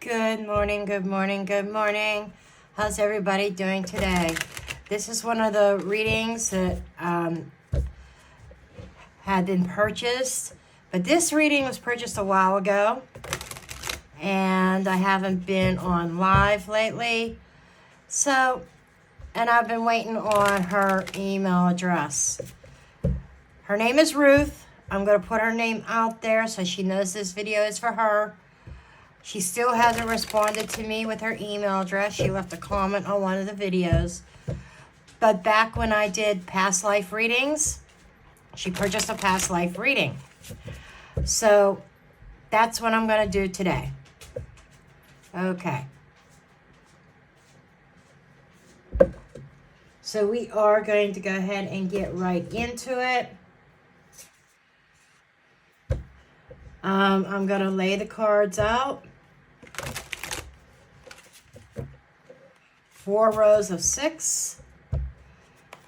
Good morning, good morning, good morning. How's everybody doing today? This is one of the readings that had been purchased, but this reading was purchased a while ago, and I haven't been on live lately. So, and I've been waiting on her email address. Her name is Ruth. I'm going to put her name out there so she knows this video is for her. She still hasn't responded to me with her email address. She left a comment on one of the videos. But back when I did past life readings, she purchased a past life reading. So that's what I'm going to do today. Okay. So we are going to go ahead and get right into it. I'm going to lay the cards out. 4 rows of 6.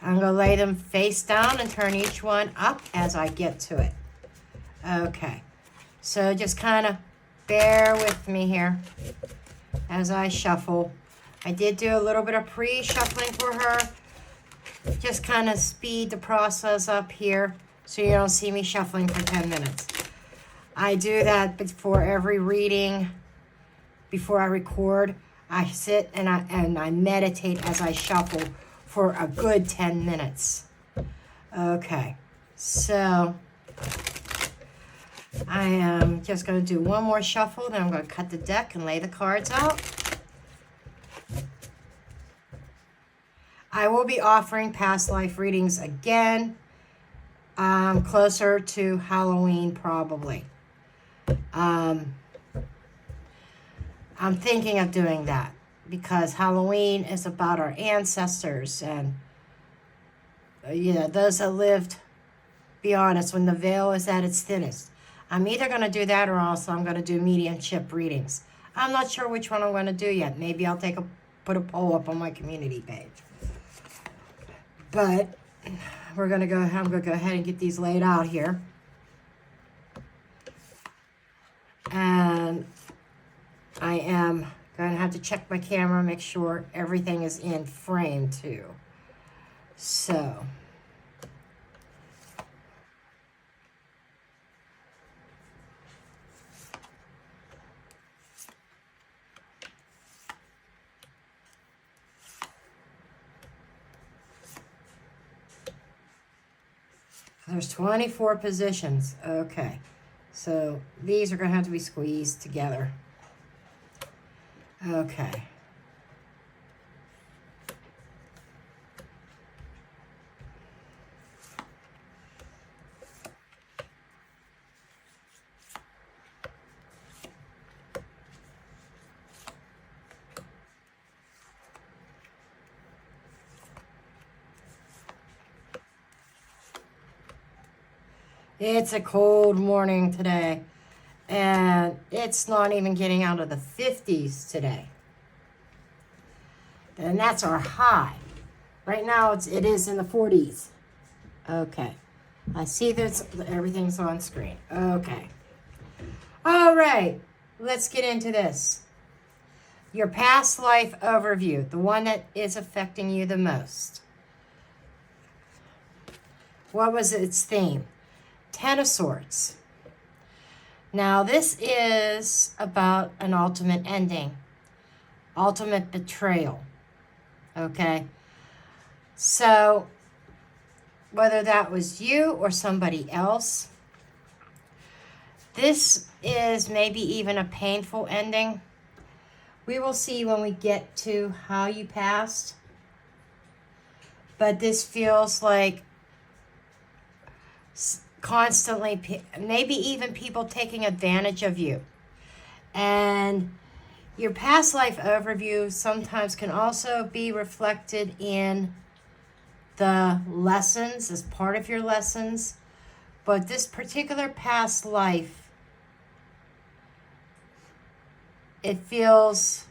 I'm going to lay them face down and turn each one up as I get to it. Okay. So just kind of bear with me here as I shuffle. I did do a little bit of pre-shuffling for her. Just kind of speed the process up here so you don't see me shuffling for 10 minutes. I do that before every reading, before I record. I sit and I meditate as I shuffle for a good 10 minutes. Okay, so I am just going to do one more shuffle, then I'm going to cut the deck and lay the cards out. I will be offering past life readings again, closer to Halloween probably. I'm thinking of doing that because Halloween is about our ancestors and, those that lived, be honest, when the veil is at its thinnest. I'm either going to do that or also I'm going to do mediumship readings. I'm not sure which one I'm going to do yet. Maybe I'll put a poll up on my community page. But I'm going to go ahead and get these laid out here. And I am going to have to check my camera, make sure everything is in frame too. So, there's 24 positions. Okay. So these are going to have to be squeezed together. Okay. It's a cold morning today, and it's not even getting out of the 50s today. And that's our high. Right now it is in the 40s. Okay. I see that everything's on screen. Okay. All right. Let's get into this. Your past life overview, the one that is affecting you the most. What was its theme? 10 of Swords. Now, this is about an ultimate ending, ultimate betrayal, okay? So, whether that was you or somebody else, this is maybe even a painful ending. We will see when we get to how you passed, but this feels like constantly, maybe even people taking advantage of you. And your past life overview sometimes can also be reflected in the lessons, as part of your lessons. But this particular past life, it feels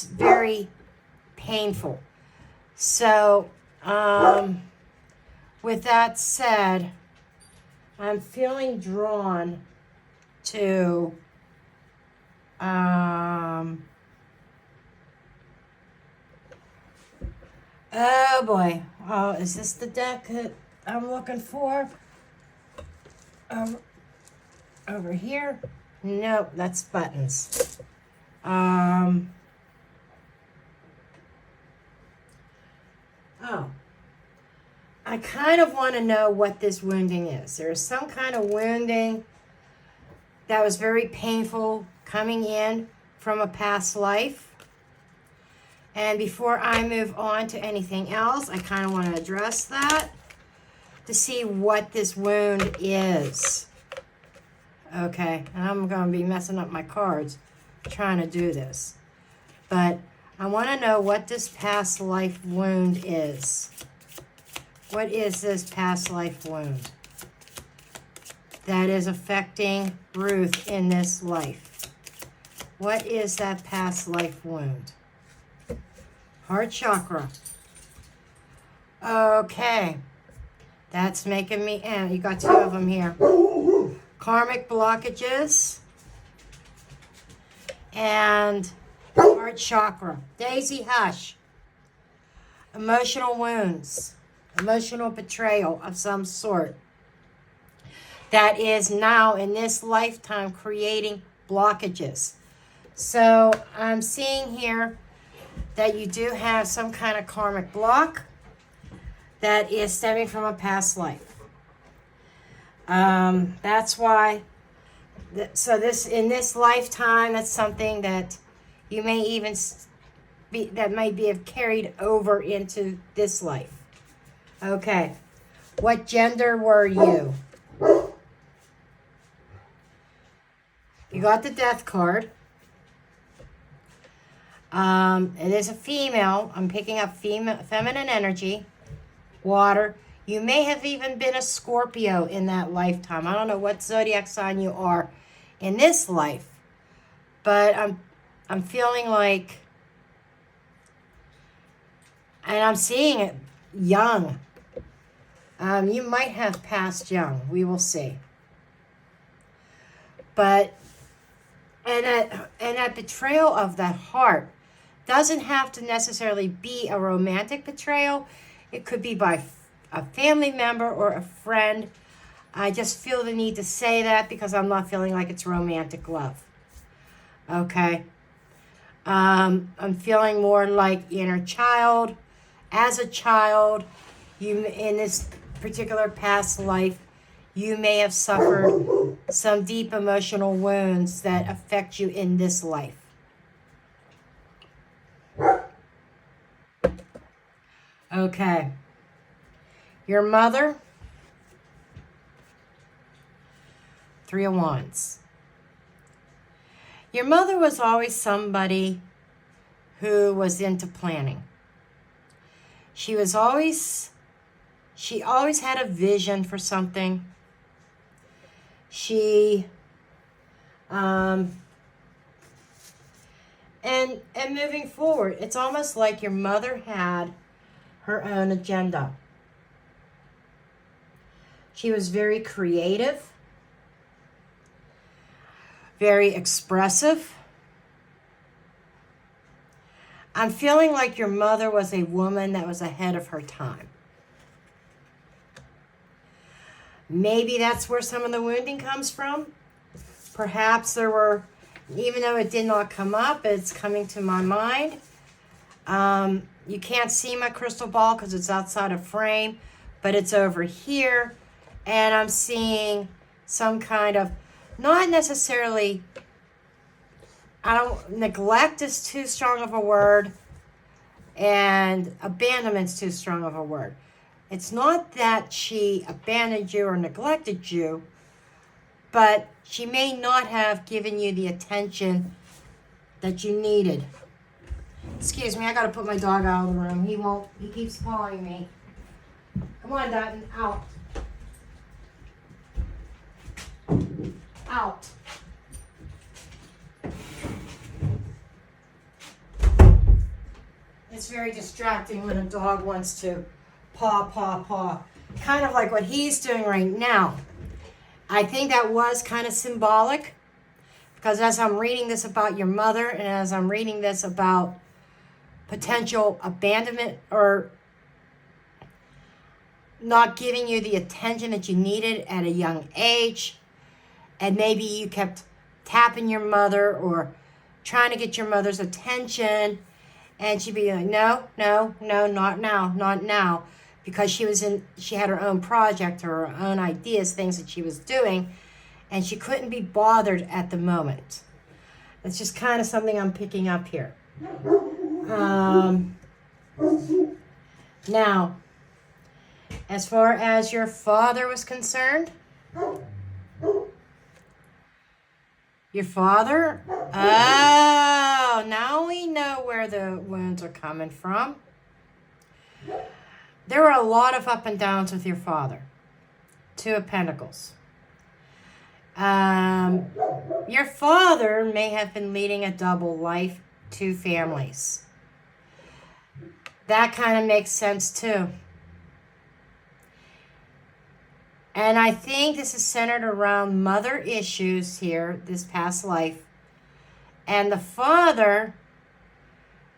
very painful. So, with that said, I'm feeling drawn to oh boy. Oh, is this the deck that I'm looking for? Over here? Nope, that's buttons. Oh. I kind of want to know what this wounding is. There's some kind of wounding that was very painful coming in from a past life. And before I move on to anything else, I kind of want to address that to see what this wound is. Okay, and I'm going to be messing up my cards trying to do this. But I want to know what this past life wound is. What is this past life wound that is affecting Ruth in this life? What is that past life wound? Heart chakra. Okay. That's making me, and you got two of them here. Karmic blockages and heart chakra. Daisy Hush. Emotional wounds. Emotional betrayal of some sort. That is now in this lifetime creating blockages. So I'm seeing here that you do have some kind of karmic block that is stemming from a past life. That's why, so this, in this lifetime, that's something that you may even be, that might be have carried over into this life. Okay. What gender were you? You got the death card. It is a female. I'm picking up feminine energy. Water. You may have even been a Scorpio in that lifetime. I don't know what zodiac sign you are in this life. But I'm feeling like, and I'm seeing it young. You might have passed young. We will see. But and that betrayal of the heart doesn't have to necessarily be a romantic betrayal. It could be by a family member or a friend. I just feel the need to say that because I'm not feeling like it's romantic love. Okay. I'm feeling more like inner child. As a child, you in this particular past life, you may have suffered some deep emotional wounds that affect you in this life. Okay. Your mother, 3 of Wands. Your mother was always somebody who was into planning. She always had a vision for something. She, and moving forward, it's almost like your mother had her own agenda. She was very creative, very expressive. I'm feeling like your mother was a woman that was ahead of her time. Maybe that's where some of the wounding comes from. Perhaps there were, even though it did not come up, it's coming to my mind. You can't see my crystal ball because it's outside of frame, but it's over here. And I'm seeing some kind of, not necessarily, neglect is too strong of a word, and abandonment's too strong of a word. It's not that she abandoned you or neglected you, but she may not have given you the attention that you needed. Excuse me, I gotta put my dog out of the room. He keeps calling me. Come on, Dutton, out. Out. It's very distracting when a dog wants to paw. Kind of like what he's doing right now. I think that was kind of symbolic, because as I'm reading this about your mother, and as I'm reading this about potential abandonment or not giving you the attention that you needed at a young age, and maybe you kept tapping your mother or trying to get your mother's attention, and she'd be like, no, no, no, not now, not now, because she had her own project or her own ideas, things that she was doing, and she couldn't be bothered at the moment. It's just kind of something I'm picking up here. Now, as far as your father was concerned, your father, oh, now we know where the wounds are coming from. There were a lot of up and downs with your father. Two of Pentacles. Your father may have been leading a double life, two families. That kind of makes sense too. And I think this is centered around mother issues here, this past life. And the father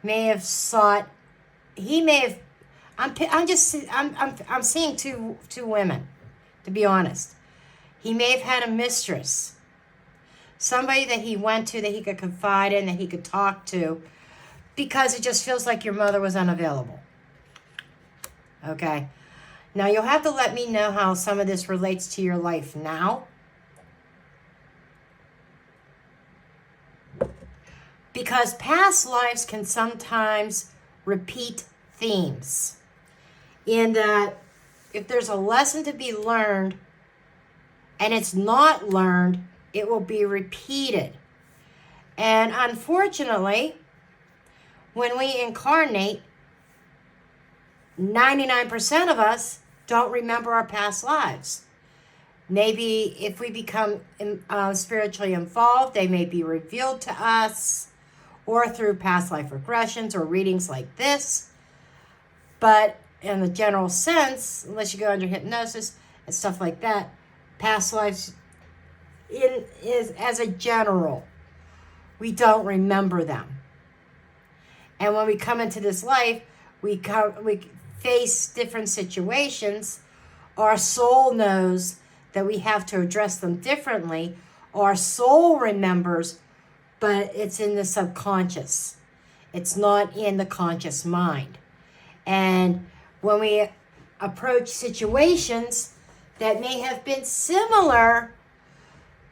may have sought, he may have, I'm seeing two women, to be honest. He may have had a mistress, somebody that he went to, that he could confide in, that he could talk to, because it just feels like your mother was unavailable. Okay. Now, you'll have to let me know how some of this relates to your life now. Because past lives can sometimes repeat themes. In that, if there's a lesson to be learned, and it's not learned, it will be repeated. And unfortunately, when we incarnate, 99% of us don't remember our past lives. Maybe if we become spiritually involved, they may be revealed to us, or through past life regressions or readings like this. But in the general sense, unless you go under hypnosis and stuff like that, past lives, as a general, we don't remember them. And when we come into this life, we face different situations. Our soul knows that we have to address them differently. Our soul remembers, but it's in the subconscious. It's not in the conscious mind. And when we approach situations that may have been similar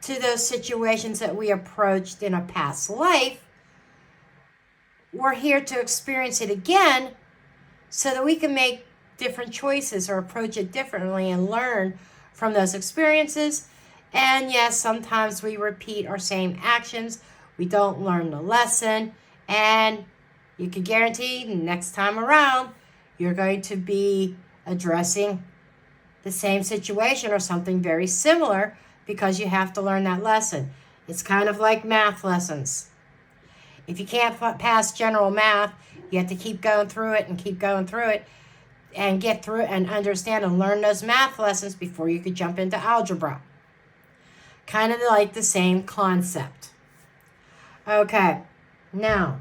to those situations that we approached in a past life, we're here to experience it again so that we can make different choices or approach it differently and learn from those experiences. And yes, sometimes we repeat our same actions. We don't learn the lesson. And you can guarantee next time around, you're going to be addressing the same situation or something very similar, because you have to learn that lesson. It's kind of like math lessons. If you can't pass general math, you have to keep going through it and keep going through it and get through it and understand and learn those math lessons before you could jump into algebra. Kind of like the same concept. Okay, now,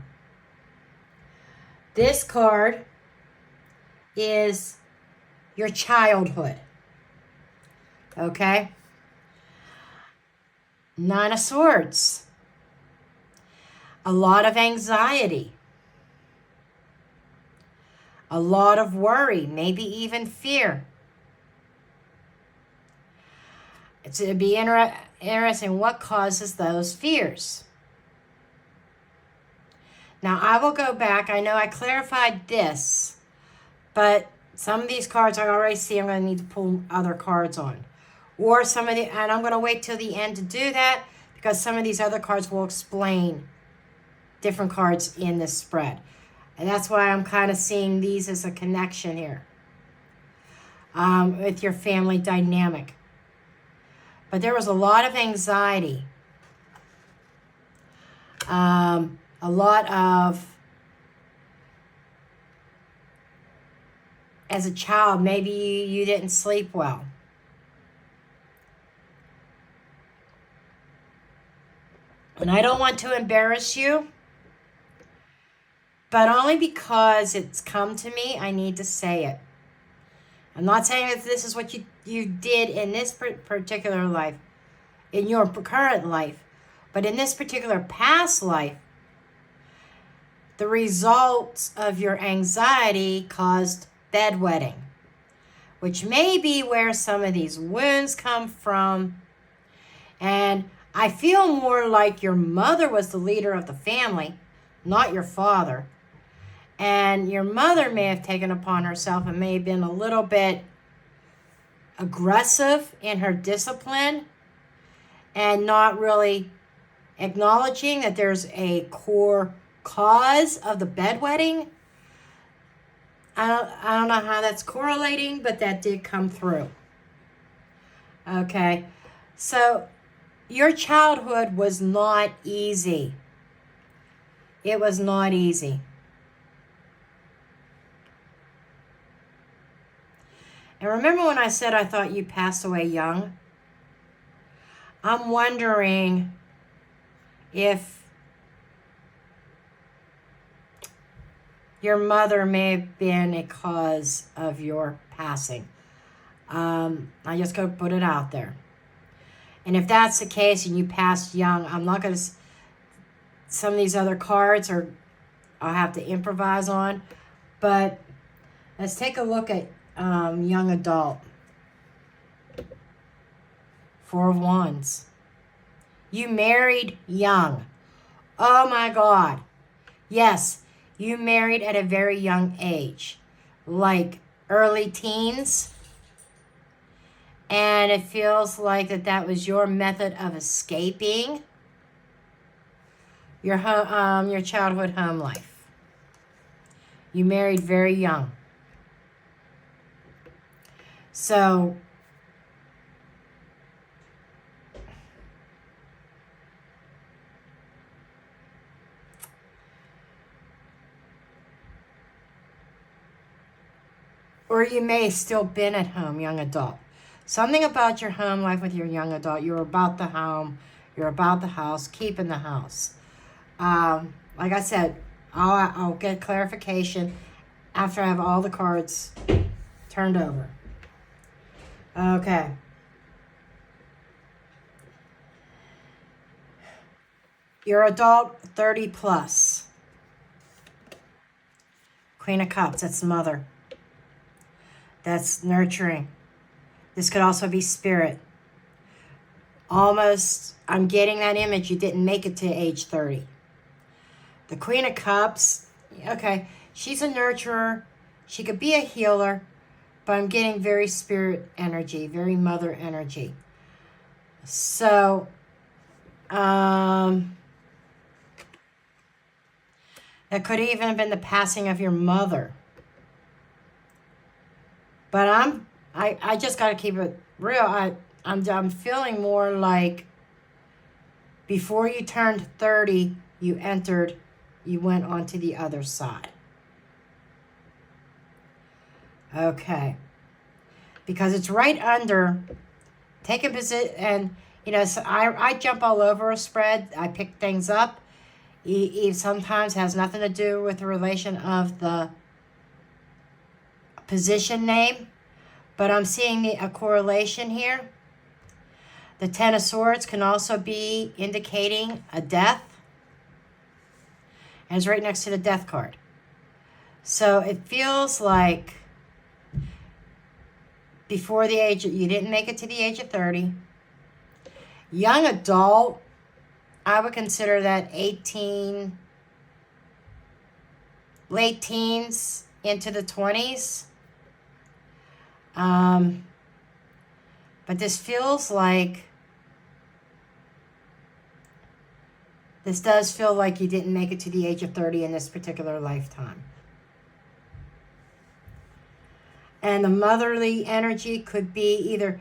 this card is your childhood. Okay? Nine of Swords. A lot of anxiety. A lot of worry, maybe even fear. It's going to be interesting what causes those fears. Now, I will go back. I know I clarified this, but some of these cards I already see I'm going to need to pull other cards on. Or some of the, and I'm going to wait till the end to do that, because some of these other cards will explain different cards in this spread. And that's why I'm kind of seeing these as a connection here with your family dynamic. But there was a lot of anxiety. A lot of, as a child, maybe you didn't sleep well. And I don't want to embarrass you, but only because it's come to me, I need to say it. I'm not saying that this is what you did in this particular life, in your current life, but in this particular past life, the results of your anxiety caused bedwetting, which may be where some of these wounds come from. And I feel more like your mother was the leader of the family, not your father. And your mother may have taken upon herself and may have been a little bit aggressive in her discipline and not really acknowledging that there's a core cause of the bedwetting. I don't know how that's correlating, but that did come through. Okay, so your childhood was not easy. It was not easy. And remember when I said I thought you passed away young? I'm wondering if your mother may have been a cause of your passing. I just gotta put it out there. And if that's the case and you passed young, I'm not gonna, some of these other cards I'll have to improvise on. But let's take a look at young adult. 4 of Wands. You married young. Oh my God. Yes, you married at a very young age, like early teens. And it feels like that was your method of escaping your childhood home life. You married very young. So or you may have still been at home, young adult. Something about your home life with your young adult. You're about the home. You're about the house. Keeping the house. Like I said, I'll get clarification after I have all the cards turned over. Okay. You're adult, 30 plus. Queen of Cups, that's mother. That's nurturing. This could also be spirit. Almost, I'm getting that image. You didn't make it to age 30. The Queen of Cups, okay, she's a nurturer. She could be a healer, but I'm getting very spirit energy, very mother energy. So, that could even have been the passing of your mother. But I just got to keep it real. I'm feeling more like before you turned 30, you went on to the other side. Okay. Because it's right under, take a position, and, so I jump all over a spread. I pick things up. It sometimes has nothing to do with the relation of the position name, but I'm seeing a correlation here. The Ten of Swords can also be indicating a death, and it's right next to the Death card. So it feels like before the age, you didn't make it to the age of 30. Young adult, I would consider that 18, late teens into the 20s. But this feels like, this does feel like you didn't make it to the age of 30 in this particular lifetime. And the motherly energy could be either,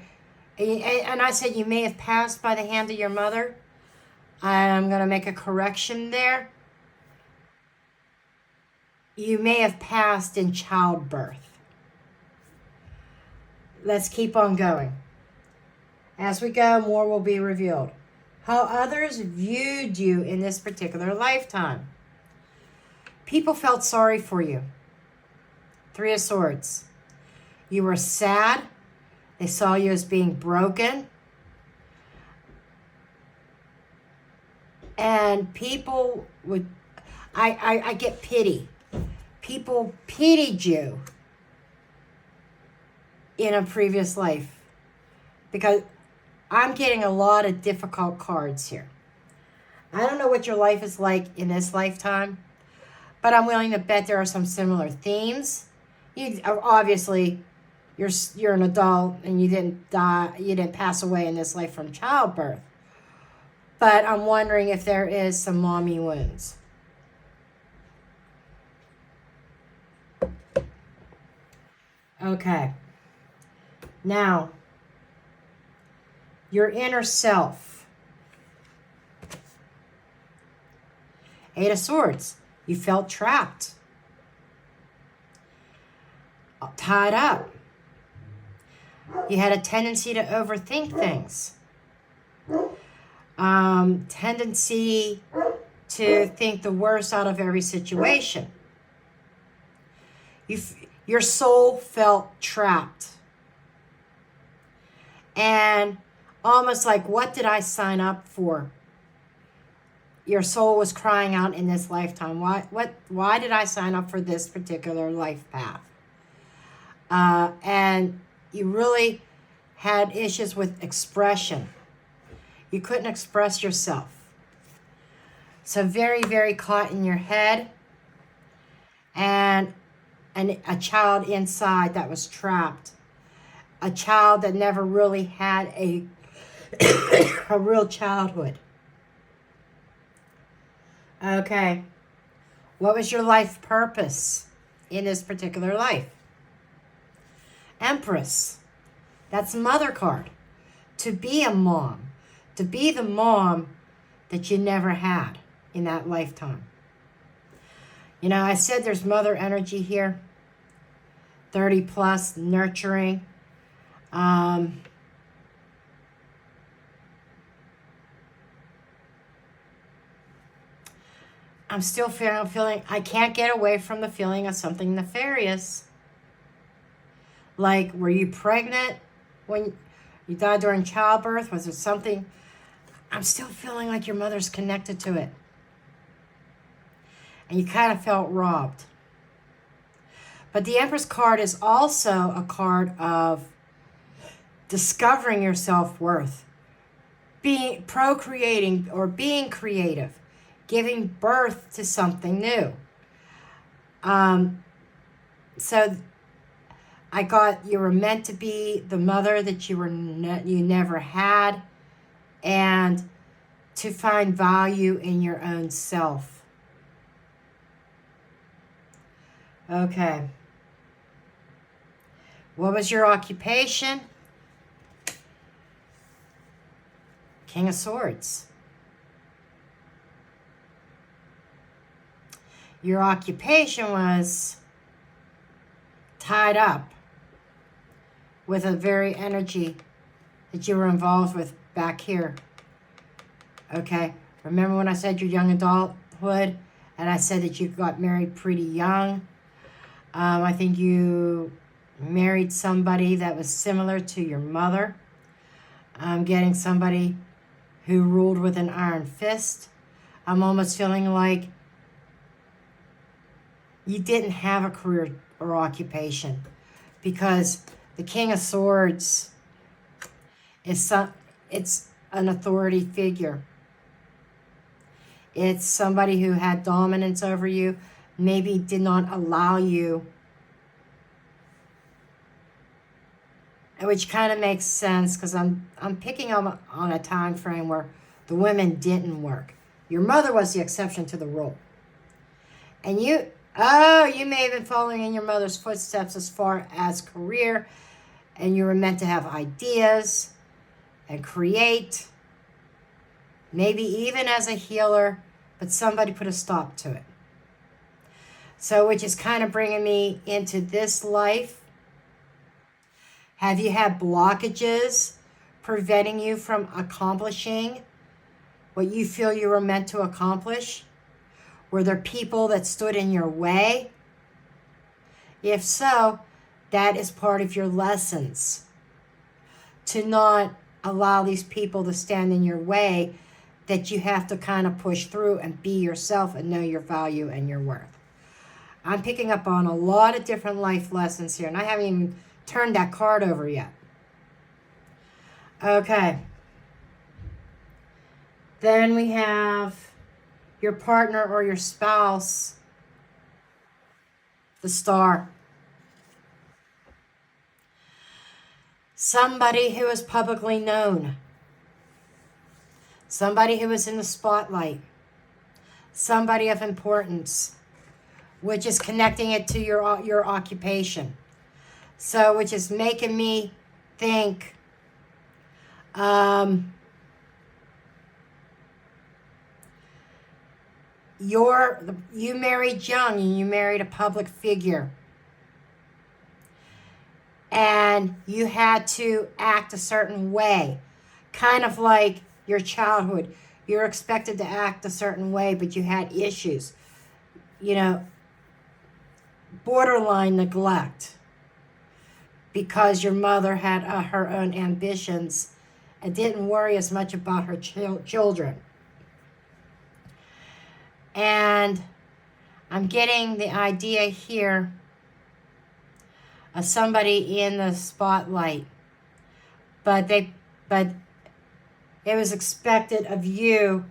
and I said you may have passed by the hand of your mother. I'm going to make a correction there. You may have passed in childbirth. Let's keep on going. As we go, more will be revealed. how others viewed you in this particular lifetime. People felt sorry for you. 3 of Swords. You were sad. They saw you as being broken. And people would, I get pity. People pitied you in a previous life. Because I'm getting a lot of difficult cards here. I don't know what your life is like in this lifetime, but I'm willing to bet there are some similar themes. You obviously, you're an adult and you didn't die, you didn't pass away in this life from childbirth. But I'm wondering if there is some mommy wounds. Okay. Now, your inner self. 8 of Swords. You felt trapped. Tied up. You had a tendency to overthink things. Tendency to think the worst out of every situation. Your soul felt trapped. And almost like, what did I sign up for? Your soul was crying out in this lifetime. Why did I sign up for this particular life path? And you really had issues with expression. You couldn't express yourself. So very, very caught in your head. And a child inside that was trapped. A child that never really had a real childhood. Okay. What was your life purpose in this particular life? Empress. That's mother card. To be a mom. To be the mom that you never had in that lifetime. You know, I said there's mother energy here. 30 plus, nurturing. I'm still feeling, I can't get away from the feeling of something nefarious. Like, were you pregnant when you died during childbirth? Was it something? I'm still feeling like your mother's connected to it. And you kind of felt robbed. But the Empress card is also a card of discovering your self-worth, procreating or being creative, giving birth to something new. So I got you were meant to be the mother that you never had, and to find value in your own self. Okay. What was your occupation? King of Swords. Your occupation was tied up with a very energy that you were involved with back here. Okay, remember when I said your young adulthood, and I said that you got married pretty young? I think you married somebody that was similar to your mother. I'm getting somebody who ruled with an iron fist. I'm almost feeling like you didn't have a career or occupation, because the King of Swords is it's an authority figure. It's somebody who had dominance over you, maybe did not allow you, which kind of makes sense, because I'm picking up on a time frame where the women didn't work. Your mother was the exception to the rule. And you may have been following in your mother's footsteps as far as career, and you were meant to have ideas and create, maybe even as a healer, but somebody put a stop to it. So, which is kind of bringing me into this life. Have you had blockages preventing you from accomplishing what you feel you were meant to accomplish? Were there people that stood in your way? If so, that is part of your lessons. To not allow these people to stand in your way, that you have to kind of push through and be yourself and know your value and your worth. I'm picking up on a lot of different life lessons here, and I haven't even turned that card over yet. Okay. Then we have your partner or your spouse, the Star. Somebody who is publicly known. Somebody who is in the spotlight. Somebody of importance, which is connecting it to your occupation. So, which is making me think, you married young and you married a public figure. And you had to act a certain way. Kind of like your childhood. You're expected to act a certain way, but you had issues. You know, borderline neglect. Because your mother had her own ambitions and didn't worry as much about her children. And I'm getting the idea here of somebody in the spotlight, but it was expected of you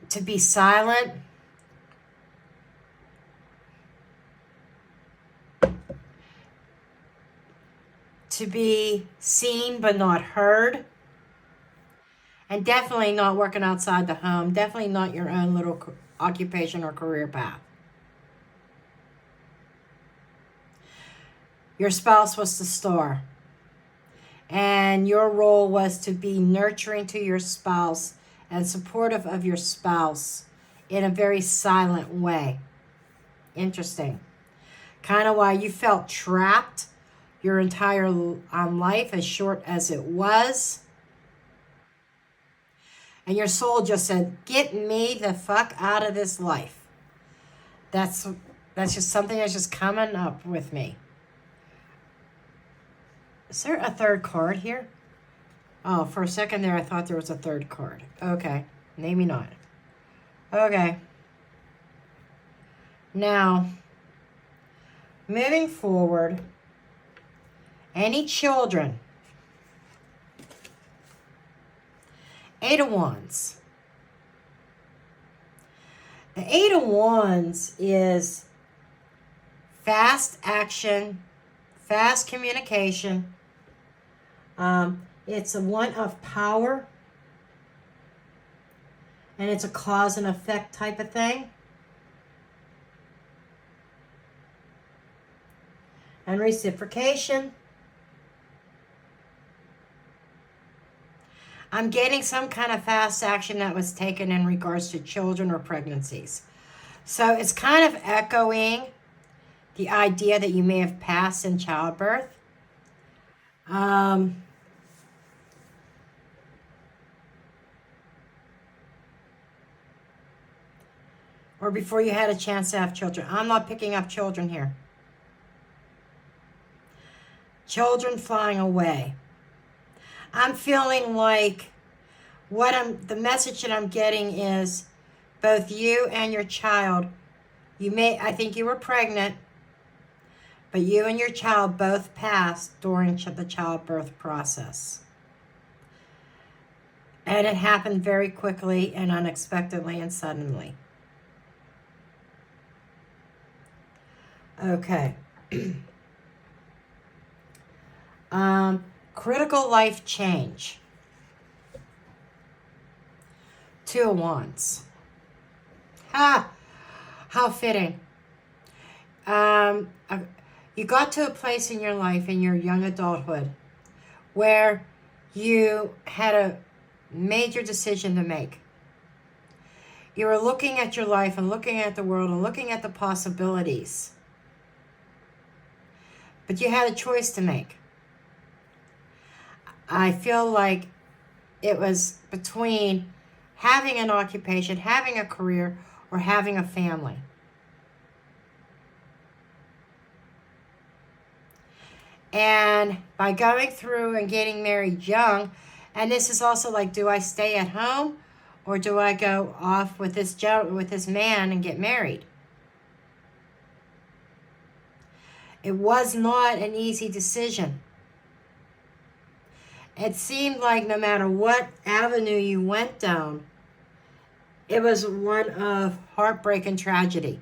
to be silent, to be seen but not heard, and definitely not working outside the home, definitely not your own little occupation or career path. Your spouse was the Star. And your role was to be nurturing to your spouse and supportive of your spouse in a very silent way. Interesting. Kind of why you felt trapped your entire life, as short as it was. And your soul just said, get me the fuck out of this life. That's just something that's just coming up with me. Is there a third card here? Oh, for a second there, I thought there was a third card. Okay, maybe not. Okay. Now, moving forward, any children? 8 of Wands. The 8 of Wands is fast action, fast communication. It's a one of power. And it's a cause and effect type of thing. And reciprocation. I'm getting some kind of fast action that was taken in regards to children or pregnancies. So it's kind of echoing the idea that you may have passed in childbirth. Or before you had a chance to have children. I'm not picking up children here. Children flying away. I'm feeling like the message that I'm getting is both you and your child, I think you were pregnant, but you and your child both passed during the childbirth process. And it happened very quickly and unexpectedly and suddenly. Okay. Critical life change. 2 of Wands. Ha! How fitting. You got to a place in your life, in your young adulthood, where you had a major decision to make. You were looking at your life and looking at the world and looking at the possibilities. But you had a choice to make. I feel like it was between having an occupation, having a career, or having a family. And by going through and getting married young, and this is also like, do I stay at home or do I go off with this man and get married? It was not an easy decision. It seemed like no matter what avenue you went down, it was one of heartbreak and tragedy.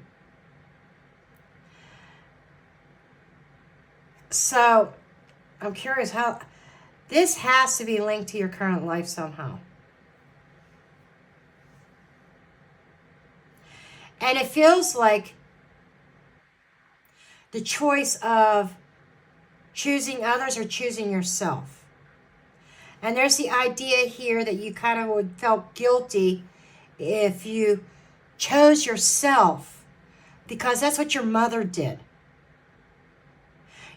So, I'm curious how this has to be linked to your current life somehow. And it feels like the choice of choosing others or choosing yourself. And there's the idea here that you kind of would felt guilty if you chose yourself, because that's what your mother did.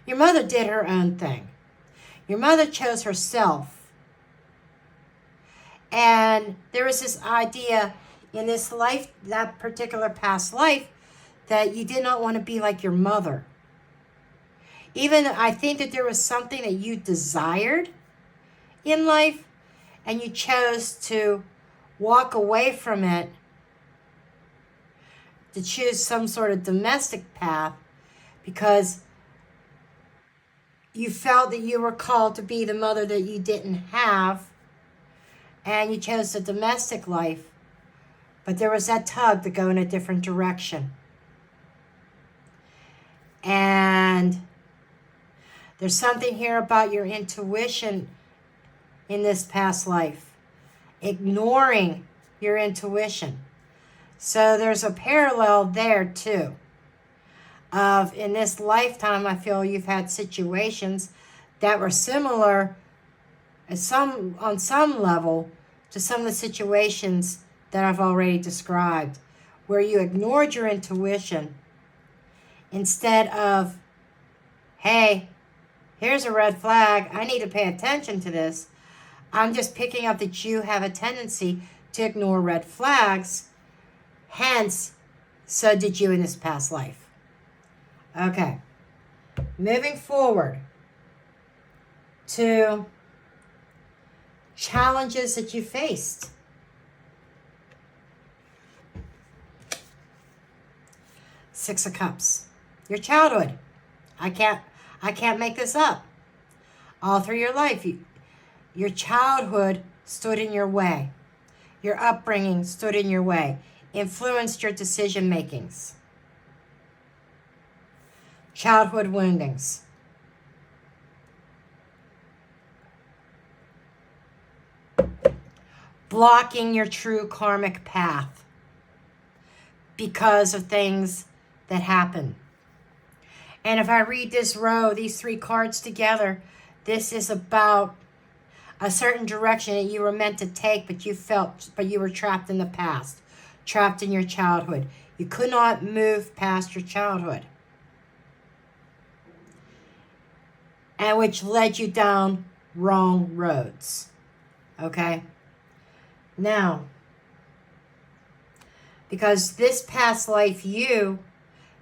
Your mother did her own thing. Your mother chose herself. And there was this idea in this life, that particular past life, that you did not want to be like your mother. Even I think that there was something that you desired in life and you chose to walk away from it to choose some sort of domestic path because you felt that you were called to be the mother that you didn't have, and you chose the domestic life, but there was that tug to go in a different direction. And there's something here about your intuition in this past life, ignoring your intuition. So there's a parallel there too. Of in this lifetime, I feel you've had situations that were similar on some level to some of the situations that I've already described, where you ignored your intuition instead of, hey, here's a red flag, I need to pay attention to this. I'm just picking up that you have a tendency to ignore red flags. Hence, so did you in this past life. Okay, moving forward to challenges that you faced. Six of Cups. Your childhood. I can't make this up. All through your life, your childhood stood in your way. Your upbringing stood in your way, influenced your decision makings. Childhood woundings. Blocking your true karmic path because of things that happen. And if I read this row, these three cards together, this is about a certain direction that you were meant to take, but you were trapped in the past, trapped in your childhood. You could not move past your childhood. And which led you down wrong roads. Okay? Now, because this past life you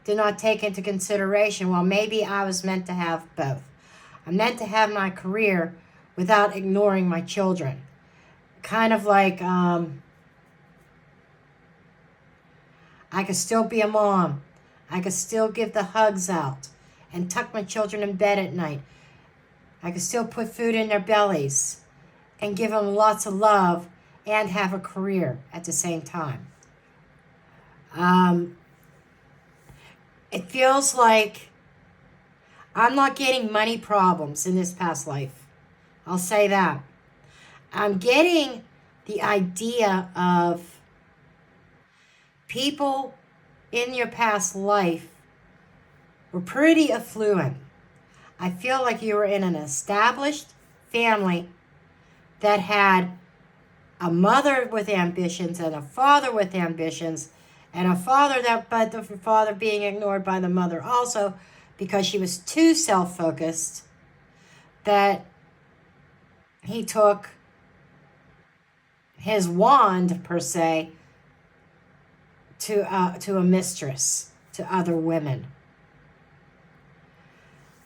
did not take into consideration, well, maybe I was meant to have both. I'm meant to have my career without ignoring my children. Kind of like, I could still be a mom. I could still give the hugs out and tuck my children in bed at night. I could still put food in their bellies and give them lots of love and have a career at the same time. It feels like I'm not getting money problems in this past life. I'll say that. I'm getting the idea of people in your past life were pretty affluent. I feel like you were in an established family that had a mother with ambitions and a father with ambitions, and a father but the father being ignored by the mother also because she was too self-focused, that he took his wand, per se, to a mistress, to other women.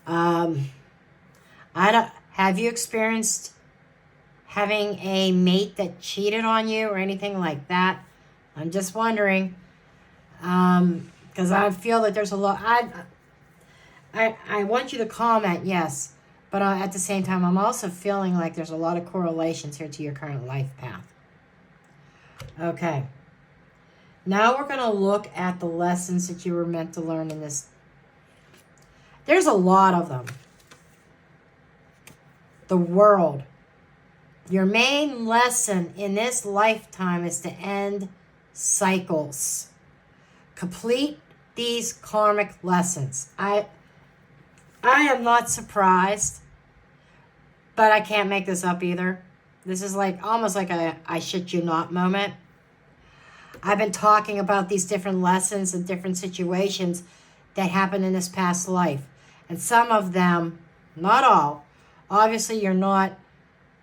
Have you experienced having a mate that cheated on you or anything like that? I'm just wondering, because I feel that there's a lot. I want you to comment, yes, but at the same time, I'm also feeling like there's a lot of correlations here to your current life path. Okay. Now we're going to look at the lessons that you were meant to learn in this. There's a lot of them. The world. Your main lesson in this lifetime is to end cycles. Complete these karmic lessons. I am not surprised, but I can't make this up either. This is like almost like a I shit you not moment. I've been talking about these different lessons and different situations that happened in this past life. And some of them, not all, obviously you're not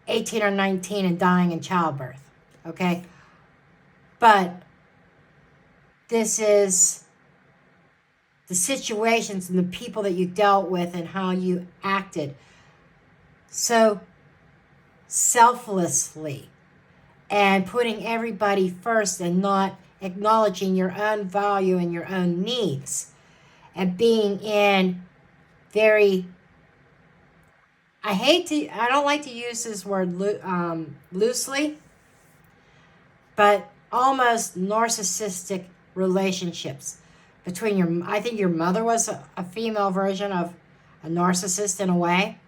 18 or 19 and dying in childbirth, okay? But this is the situations and the people that you dealt with and how you acted so selflessly and putting everybody first and not acknowledging your own value and your own needs and being in very, I don't like to use this word loosely, but almost narcissistic relationships between I think your mother was a female version of a narcissist in a way.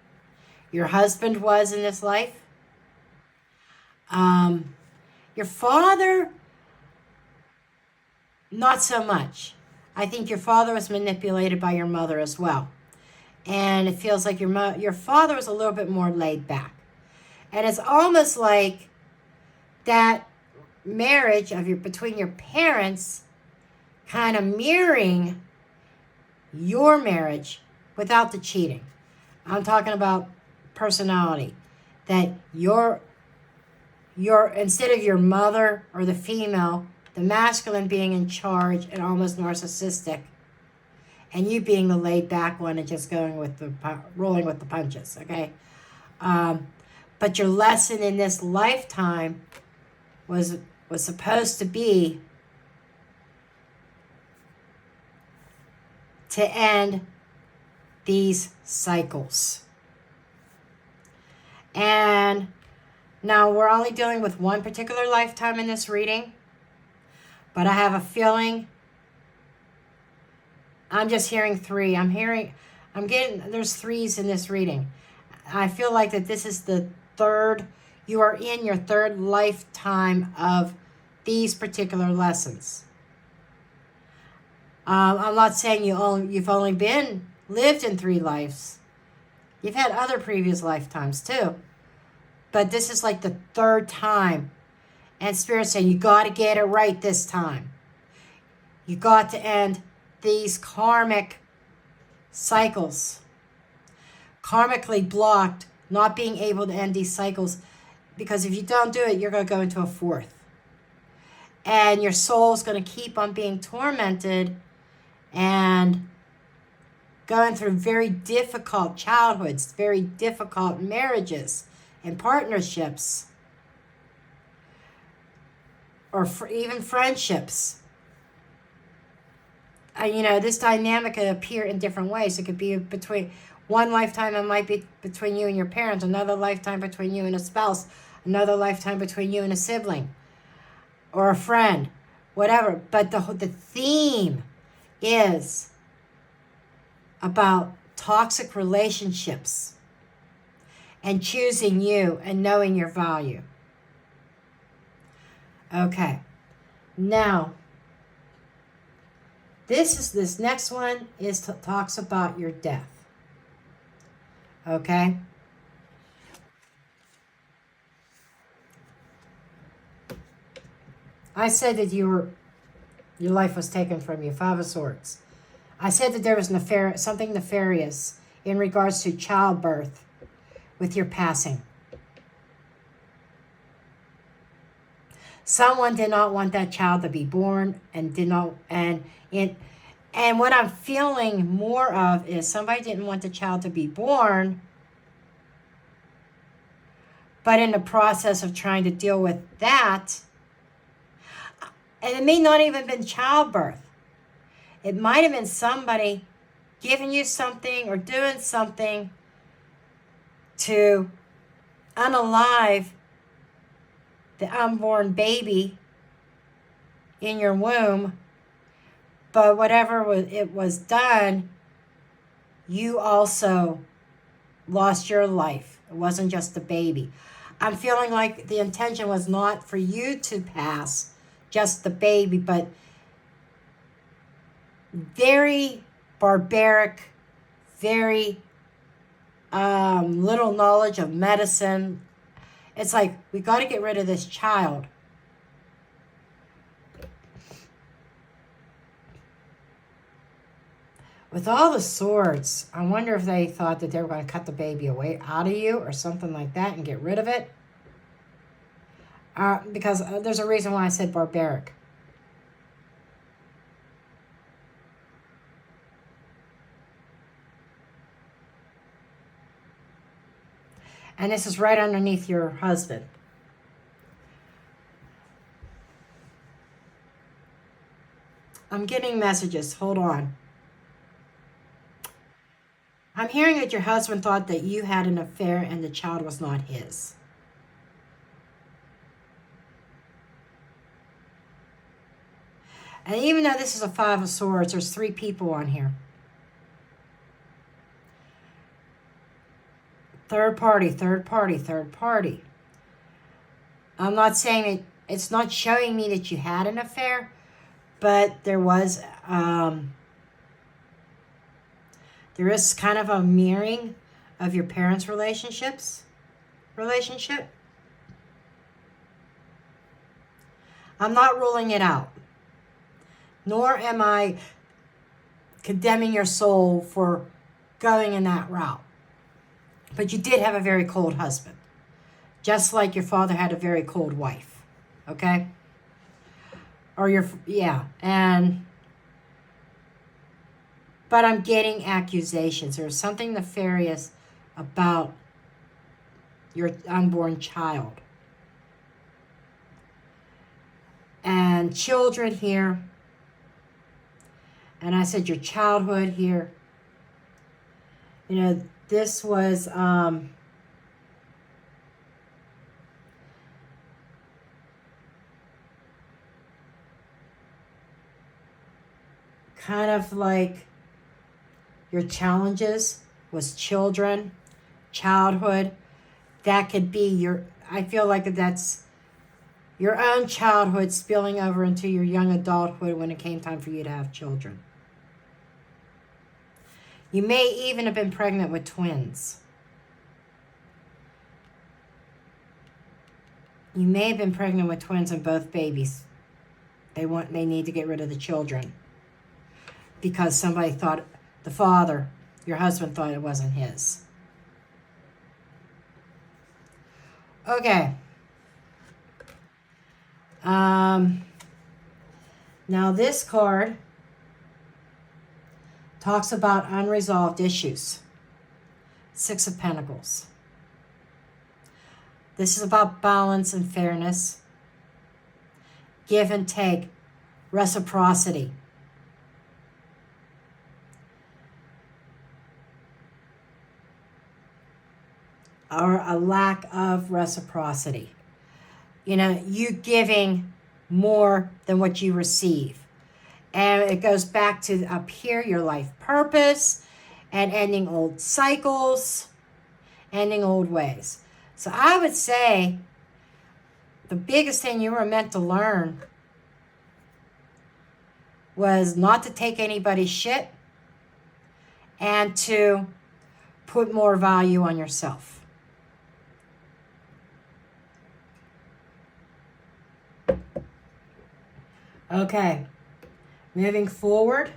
Your husband was in this life. Your father, not so much. I think your father was manipulated by your mother as well. And it feels like your father was a little bit more laid back. And it's almost like that marriage between your parents kind of mirroring your marriage without the cheating. I'm talking about personality. That your instead of your mother or the female, the masculine being in charge and almost narcissistic, and you being the laid back one and just rolling with the punches, okay? But your lesson in this lifetime was supposed to be to end these cycles. And now we're only dealing with one particular lifetime in this reading, but I have a feeling, I'm just hearing three. There's threes in this reading. I feel like that this is the third, you are in your third lifetime of these particular lessons. I'm not saying you've only lived in 3 lives. You've had other previous lifetimes too. But this is like the third time. And Spirit's saying you got to get it right this time. You got to end these karmic cycles. Karmically blocked, not being able to end these cycles. Because if you don't do it, you're going to go into a fourth. And your soul's going to keep on being tormented and going through very difficult childhoods, very difficult marriages and partnerships, or even friendships. This dynamic could appear in different ways. It could be between one lifetime, it might be between you and your parents, another lifetime between you and a spouse, another lifetime between you and a sibling or a friend, whatever. But the theme is about toxic relationships and choosing you and knowing your value. Okay. Now, this next one talks about your death. Okay? I said that your life was taken from you, 5 of Swords. I said that there was something nefarious in regards to childbirth with your passing. Someone did not want that child to be born and did not, and what I'm feeling more of is somebody didn't want the child to be born, but in the process of trying to deal with that, and it may not even have been childbirth. It might have been somebody giving you something or doing something to unalive the unborn baby in your womb. But whatever it was done, you also lost your life. It wasn't just the baby. I'm feeling like the intention was not for you to pass, just the baby, but very barbaric, very little knowledge of medicine. It's like, we got to get rid of this child. With all the swords, I wonder if they thought that they were going to cut the baby away out of you or something like that and get rid of it. Because there's a reason why I said barbaric. And this is right underneath your husband. I'm getting messages. Hold on. I'm hearing that your husband thought that you had an affair and the child was not his. And even though this is a Five of Swords, there's 3 people on here. Third party, third party, third party. I'm not saying it, it's not showing me that you had an affair, but there was, there is kind of a mirroring of your parents' relationship. I'm not ruling it out, nor am I condemning your soul for going in that route. But you did have a very cold husband, just like your father had a very cold wife, okay? Or but I'm getting accusations. There's something nefarious about your unborn child. And children here. And I said your childhood here. You know, this was kind of like your challenges was children, childhood. That could be I feel like that's your own childhood spilling over into your young adulthood when it came time for you to have children. You may even have been pregnant with twins. You may have been pregnant with twins and both babies. They need to get rid of the children because somebody thought, the father, your husband, thought it wasn't his. Okay. Now this card talks about unresolved issues. 6 of Pentacles. This is about balance and fairness, give and take, reciprocity. Or a lack of reciprocity. You know, you giving more than what you receive. And it goes back to up here, your life purpose and ending old cycles, ending old ways. So I would say the biggest thing you were meant to learn was not to take anybody's shit and to put more value on yourself. Okay, moving forward.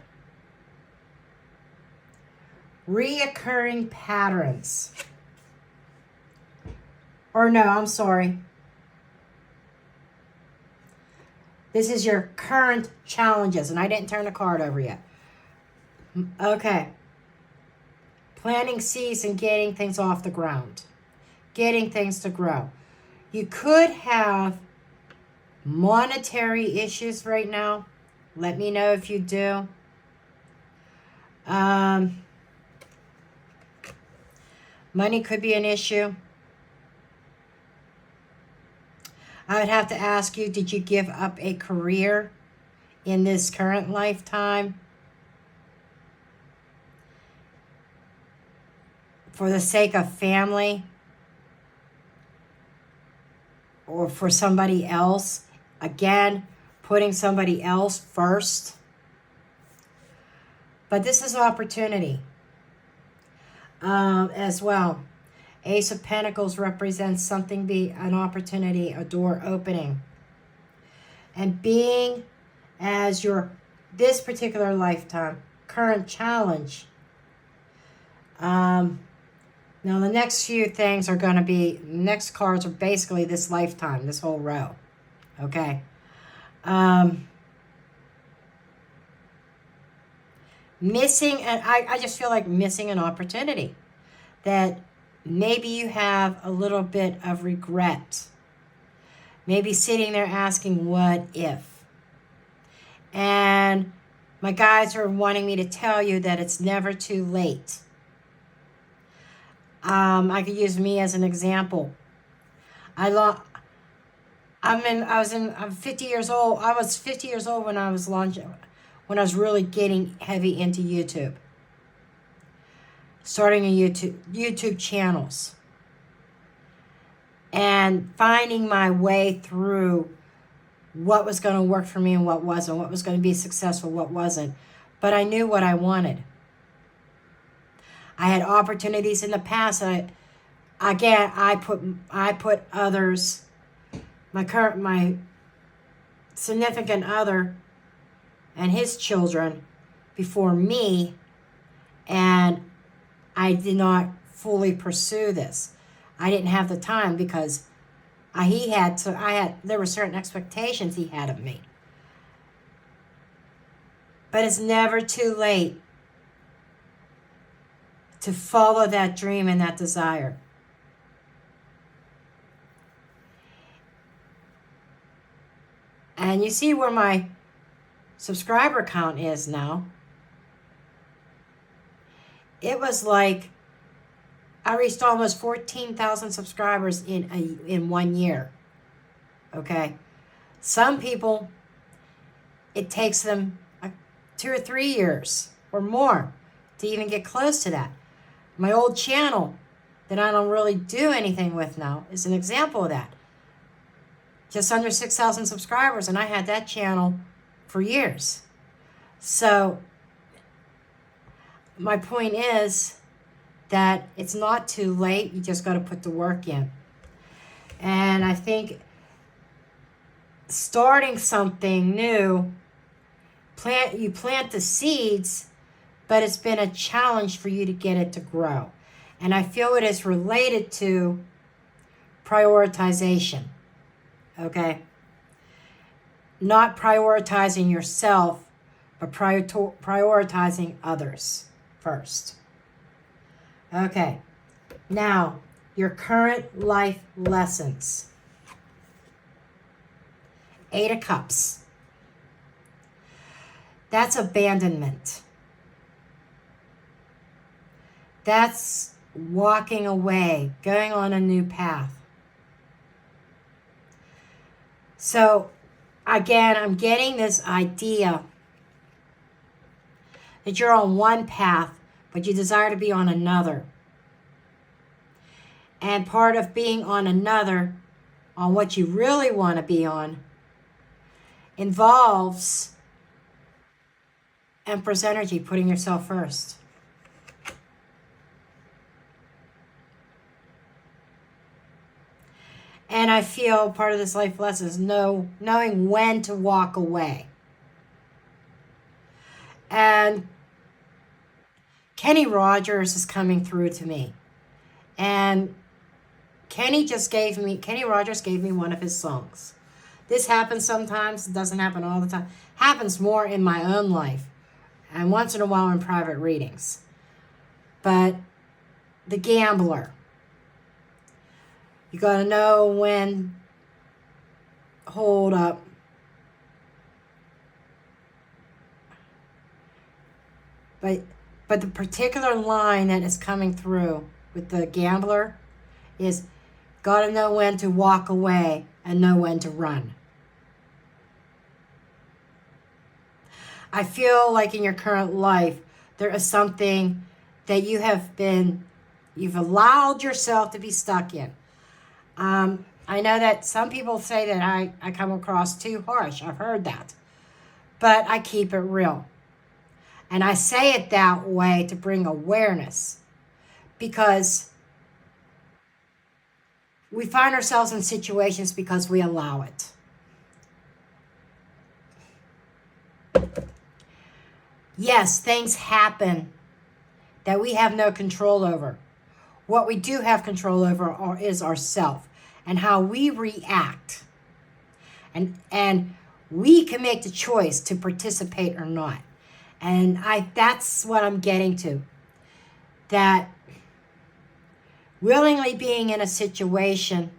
Reoccurring patterns. Or no, I'm sorry. This is your current challenges. And I didn't turn the card over yet. Okay. Planting seeds and getting things off the ground. Getting things to grow. You could have monetary issues right now. Let me know if you do. Money could be an issue. I would have to ask you, did you give up a career in this current lifetime for the sake of family or for somebody else? Again, putting somebody else first. But this is opportunity as well. Ace of Pentacles represents something, an opportunity, a door opening. And being as this particular lifetime, current challenge. Now the next few things are going to be, next cards are basically this lifetime, this whole row. Okay. Missing, and I just feel like missing an opportunity. That maybe you have a little bit of regret. Maybe sitting there asking, what if? And my guides are wanting me to tell you that it's never too late. I could use me as an example. I'm 50 years old. I was 50 years old when I was really getting heavy into YouTube. Starting a YouTube channels. And finding my way through what was going to work for me and what wasn't. What was going to be successful, what wasn't. But I knew what I wanted. I had opportunities in the past. I put others, my significant other and his children before me, and I did not fully pursue this. I didn't have the time because there were certain expectations he had of me. But it's never too late to follow that dream and that desire. And you see where my subscriber count is now. It was like I reached almost 14,000 subscribers in 1 year. Okay. Some people, it takes them 2 or 3 years or more to even get close to that. My old channel that I don't really do anything with now is an example of that. Just under 6,000 subscribers, and I had that channel for years. So my point is that it's not too late. You just got to put the work in. And I think starting something new, you plant the seeds, but it's been a challenge for you to get it to grow. And I feel it is related to prioritization. Okay? Not prioritizing yourself, but prioritizing others first. Okay. Now, your current life lessons. 8 of Cups. That's abandonment. That's walking away, going on a new path. So, again, I'm getting this idea that you're on one path, but you desire to be on another. And part of being on another, on what you really want to be on, involves Empress energy, putting yourself first. And I feel part of this life lesson is knowing when to walk away. And Kenny Rogers is coming through to me. And Kenny Rogers gave me one of his songs. This happens sometimes. It doesn't happen all the time. Happens more in my own life and once in a while in private readings. But the gambler. You got to know when, hold up. But the particular line that is coming through with the gambler is got to know when to walk away and know when to run. I feel like in your current life, there is something that you've allowed yourself to be stuck in. I know that some people say that I come across too harsh. I've heard that. But I keep it real. And I say it that way to bring awareness. Because we find ourselves in situations because we allow it. Yes, things happen that we have no control over. What we do have control over is ourselves and how we react. And we can make the choice to participate or not. And that's what I'm getting to. That willingly being in a situation,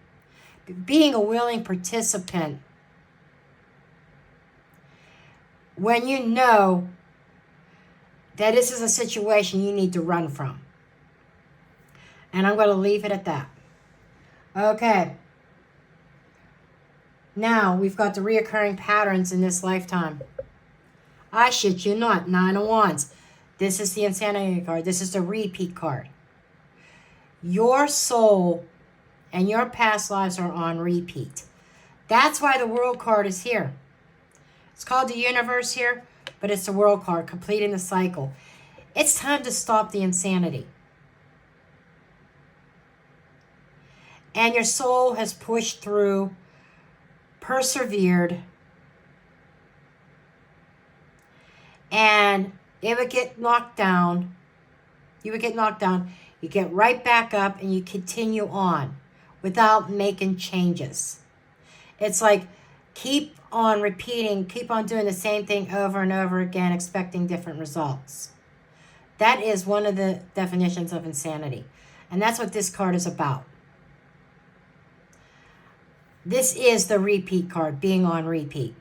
being a willing participant, when you know that this is a situation you need to run from. And I'm going to leave it at that. Okay. Now, we've got the reoccurring patterns in this lifetime. I shit you not, 9 of Wands. This is the Insanity card. This is the repeat card. Your soul and your past lives are on repeat. That's why the World card is here. It's called the Universe here, but it's the World card, completing the cycle. It's time to stop the insanity. And your soul has pushed through, persevered, and it would get knocked down. You would get knocked down. You get right back up and you continue on without making changes. It's like keep on repeating, keep on doing the same thing over and over again, expecting different results. That is one of the definitions of insanity. And that's what this card is about. This is the repeat card, being on repeat.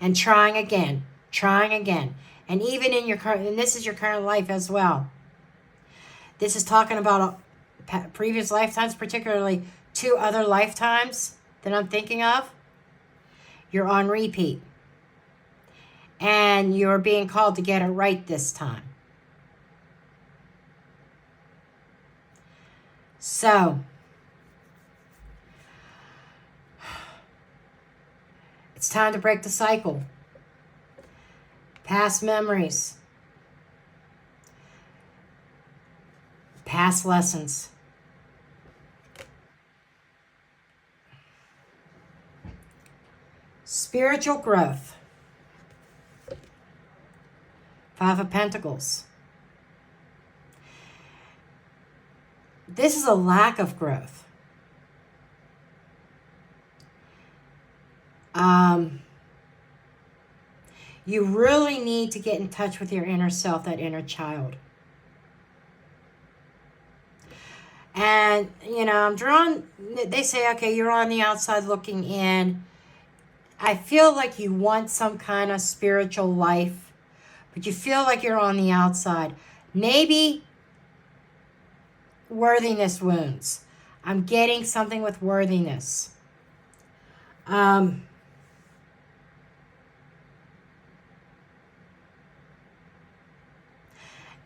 And trying again, trying again. And even in your current, and this is your current life as well. This is talking about previous lifetimes, particularly 2 other lifetimes that I'm thinking of. You're on repeat. And you're being called to get it right this time. So, it's time to break the cycle. Past memories. Past lessons. Spiritual growth. 5 of Pentacles. This is a lack of growth. You really need to get in touch with your inner self, that inner child. And, I'm drawn, they say, okay, you're on the outside looking in. I feel like you want some kind of spiritual life, but you feel like you're on the outside. Maybe worthiness wounds. I'm getting something with worthiness.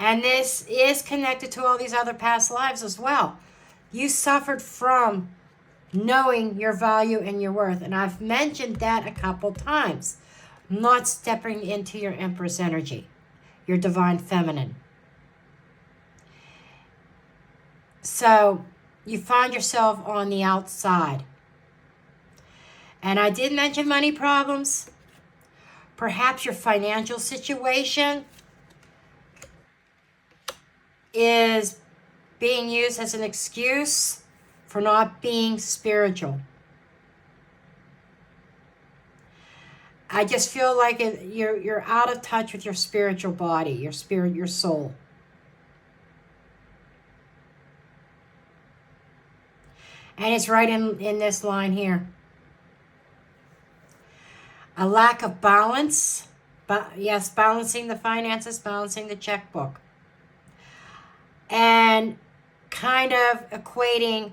And this is connected to all these other past lives as well. You suffered from knowing your value and your worth. And I've mentioned that a couple times. Not stepping into your Empress energy, your divine feminine. So you find yourself on the outside. And I did mention money problems. Perhaps your financial situation is being used as an excuse for not being spiritual. I just feel like you're out of touch with your spiritual body, your spirit, your soul. And it's right in this line here. A lack of balance. But yes, balancing the finances, balancing the checkbook. And kind of equating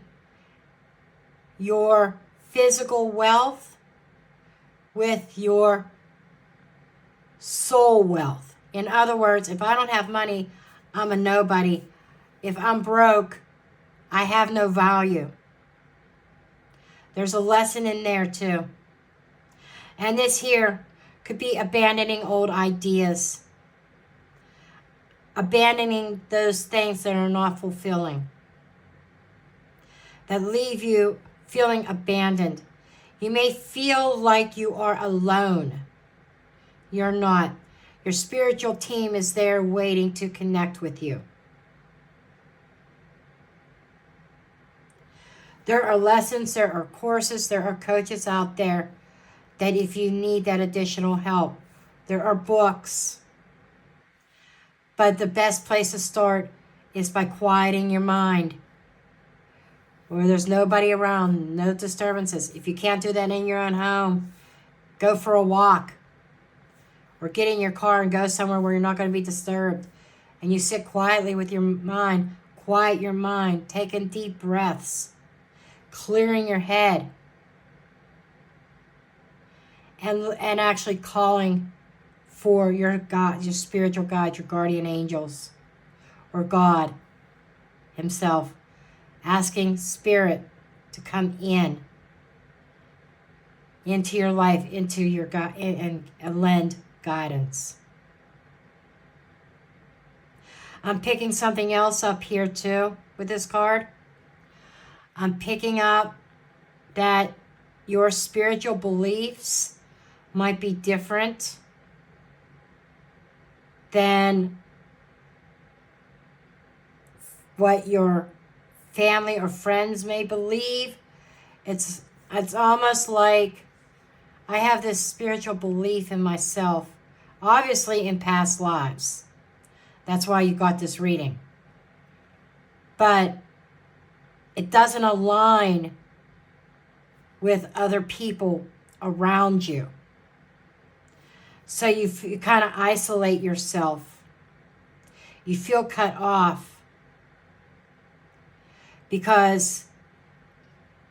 your physical wealth with your soul wealth. In other words, if I don't have money, I'm a nobody. If I'm broke, I have no value. There's a lesson in there too. And this here could be abandoning old ideas. Abandoning those things that are not fulfilling. That leave you feeling abandoned. You may feel like you are alone. You're not. Your spiritual team is there waiting to connect with you. There are lessons, there are courses, there are coaches out there that if you need that additional help, there are books. But the best place to start is by quieting your mind. Where there's nobody around, no disturbances. If you can't do that in your own home, go for a walk. Or get in your car and go somewhere where you're not going to be disturbed. And you sit quietly with your mind. Quiet your mind. Taking deep breaths. Clearing your head. And actually calling for your God, your spiritual guide, your guardian angels. Or God himself. Asking Spirit to come into your life, into your God, and lend guidance. I'm picking something else up here too with this card. I'm picking up that your spiritual beliefs might be different than what your family or friends may believe. It's almost like I have this spiritual belief in myself, obviously in past lives. That's why you got this reading. But it doesn't align with other people around you. So you kind of isolate yourself. You feel cut off because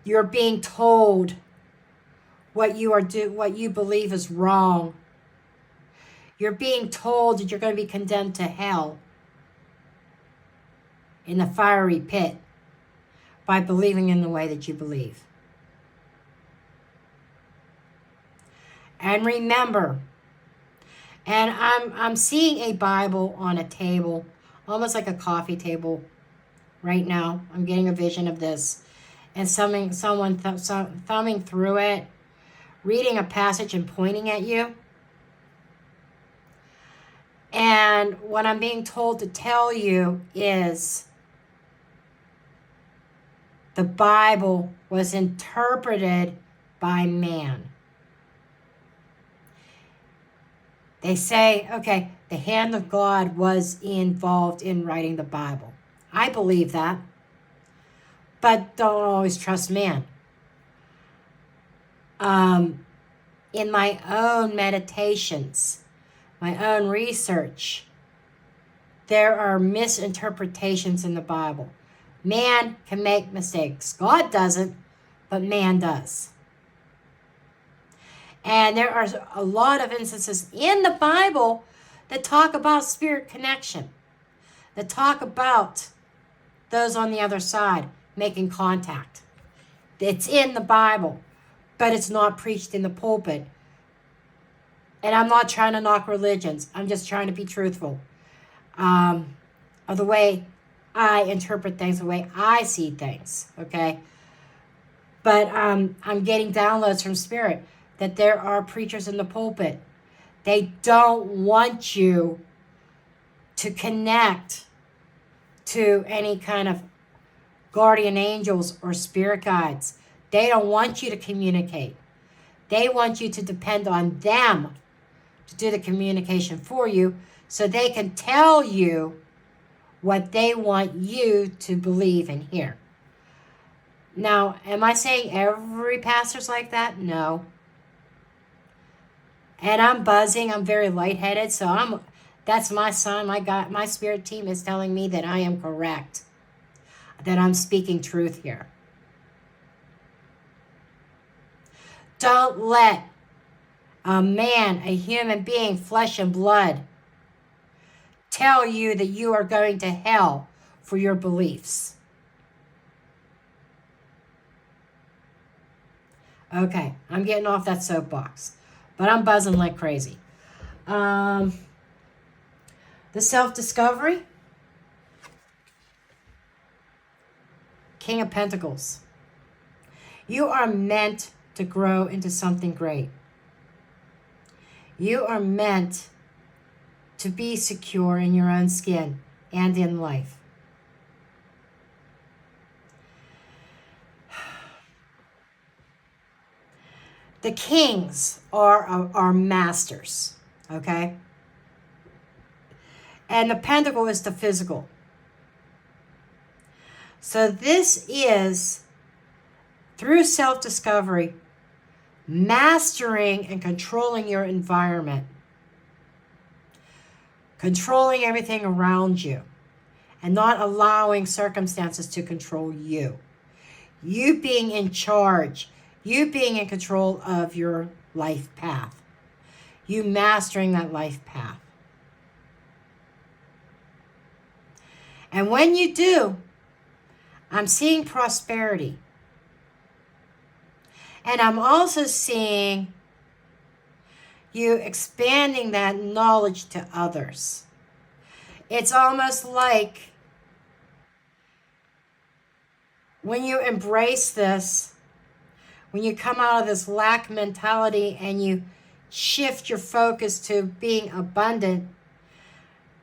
you're being told what you believe is wrong. You're being told that you're going to be condemned to hell in the fiery pit by believing in the way that you believe. And remember, and I'm seeing a Bible on a table, almost like a coffee table right now. I'm getting a vision of this. And someone thumbing through it, reading a passage and pointing at you. And what I'm being told to tell you is the Bible was interpreted by man. They say, okay, the hand of God was involved in writing the Bible. I believe that, but don't always trust man. In my own meditations, my own research, there are misinterpretations in the Bible. Man can make mistakes. God doesn't, but man does. And there are a lot of instances in the Bible that talk about spirit connection, that talk about those on the other side making contact. It's in the Bible, but it's not preached in the pulpit. And I'm not trying to knock religions. I'm just trying to be truthful of the way I interpret things, the way I see things, okay? But I'm getting downloads from Spirit that there are preachers in the pulpit. They don't want you to connect to any kind of guardian angels or spirit guides. They don't want you to communicate. They want you to depend on them to do the communication for you so they can tell you what they want you to believe and hear. Now, am I saying every pastor's like that? No. And I'm buzzing. I'm very lightheaded. So that's my sign. My spirit team is telling me that I am correct. That I'm speaking truth here. Don't let a man, a human being, flesh and blood, tell you that you are going to hell for your beliefs. Okay, I'm getting off that soapbox, but I'm buzzing like crazy. The self-discovery. King of Pentacles. You are meant to grow into something great. You are meant to be secure in your own skin and in life. The kings are masters, okay? And the pentacle is the physical. So this is, through self-discovery, mastering and controlling your environment. Controlling everything around you. And not allowing circumstances to control you. You being in charge. You being in control of your life path. You mastering that life path. And when you do, I'm seeing prosperity. And I'm also seeing you expanding that knowledge to others. It's almost like when you embrace this, when you come out of this lack mentality and you shift your focus to being abundant,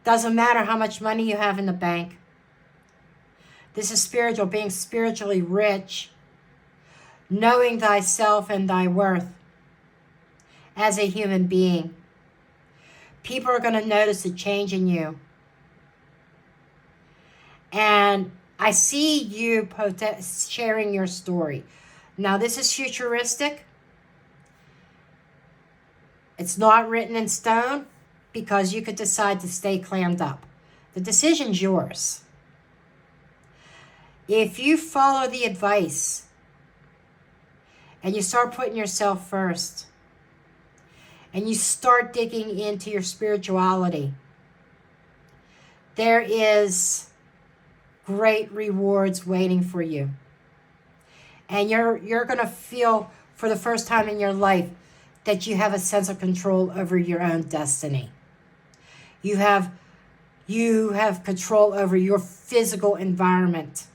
doesn't matter how much money you have in the bank. This is spiritual, being spiritually rich, knowing thyself and thy worth as a human being. People are going to notice the change in you. And I see you sharing your story. Now, this is futuristic. It's not written in stone because you could decide to stay clammed up. The decision's yours. If you follow the advice and you start putting yourself first and you start digging into your spirituality, there is great rewards waiting for you. And you're going to feel for the first time in your life that you have a sense of control over your own destiny. You have control over your physical environment.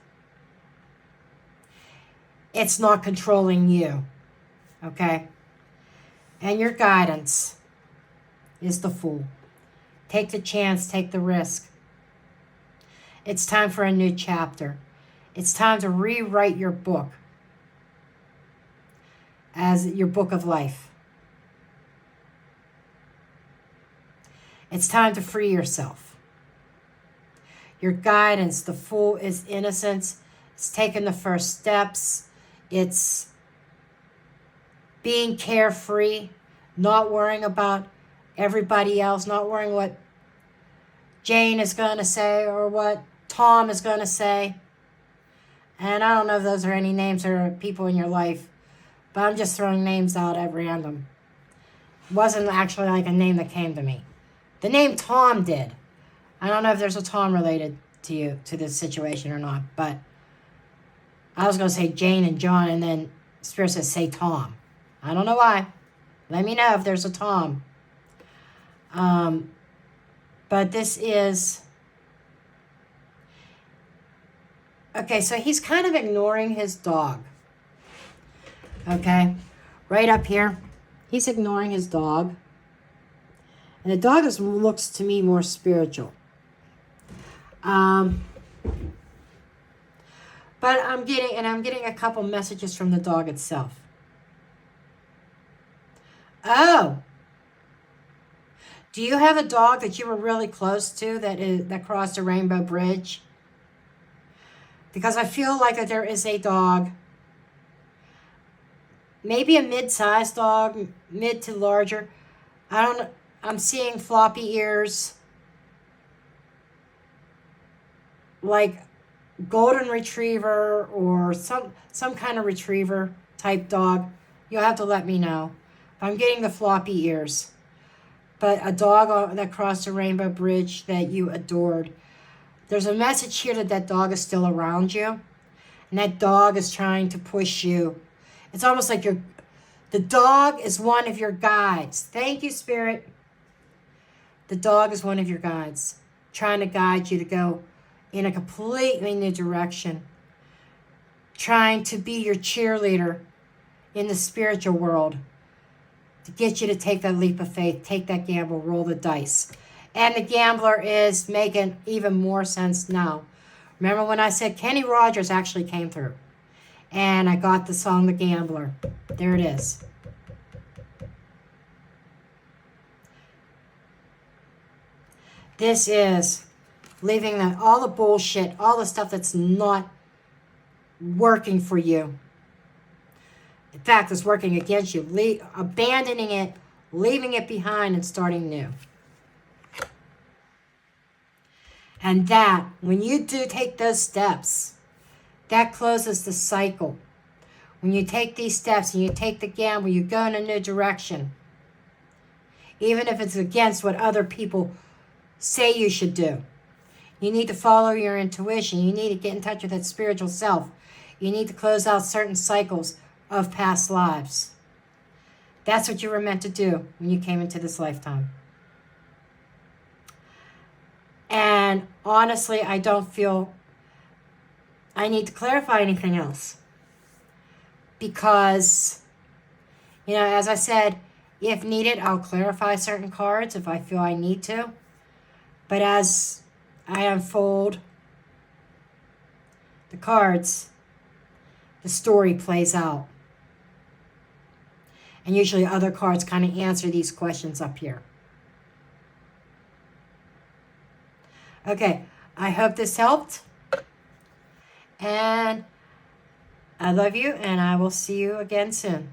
It's not controlling you, okay? And your guidance is the Fool. Take the chance, take the risk. It's time for a new chapter. It's time to rewrite your book as your book of life. It's time to free yourself. Your guidance, the Fool, is innocence. It's taking the first steps. It's being carefree, not worrying about everybody else, not worrying what Jane is going to say or what Tom is going to say. And I don't know if those are any names or people in your life, but I'm just throwing names out at random. It wasn't actually like a name that came to me. The name Tom did. I don't know if there's a Tom related to you, to this situation or not, but I was going to say Jane and John, and then Spirit says, say Tom. I don't know why. Let me know if there's a Tom. But this is... Okay, so he's kind of ignoring his dog. Okay? Right up here. He's ignoring his dog. And the dog looks to me more spiritual. But I'm getting a couple messages from the dog itself. Oh, do you have a dog that you were really close to that crossed a rainbow bridge? Because I feel like that there is a dog, maybe a mid-sized dog, mid to larger. I don't know. I'm seeing floppy ears, like golden retriever or some kind of retriever type dog. You'll have to let me know. I'm getting the floppy ears. But a dog that crossed a rainbow bridge that you adored. There's a message here that that dog is still around you. And that dog is trying to push you. It's almost like the dog is one of your guides. Thank you, Spirit. The dog is one of your guides, trying to guide you to go in a completely new direction, trying to be your cheerleader in the spiritual world, to get you to take that leap of faith, take that gamble, roll the dice. And the gambler is making even more sense now. Remember when I said Kenny Rogers actually came through? And I got the song The Gambler. There it is. This is leaving all the bullshit, all the stuff that's not working for you. In fact, it's working against you. Abandoning it, leaving it behind, and starting new. And that, when you do take those steps, that closes the cycle. When you take these steps and you take the gamble, you go in a new direction. Even if it's against what other people say you should do. You need to follow your intuition. You need to get in touch with that spiritual self. You need to close out certain cycles of past lives. That's what you were meant to do when you came into this lifetime. And honestly, I don't feel I need to clarify anything else. Because, as I said, if needed, I'll clarify certain cards if I feel I need to. But as I unfold the cards, the story plays out. And usually other cards kind of answer these questions up here. Okay, I hope this helped. And I love you, and I will see you again soon.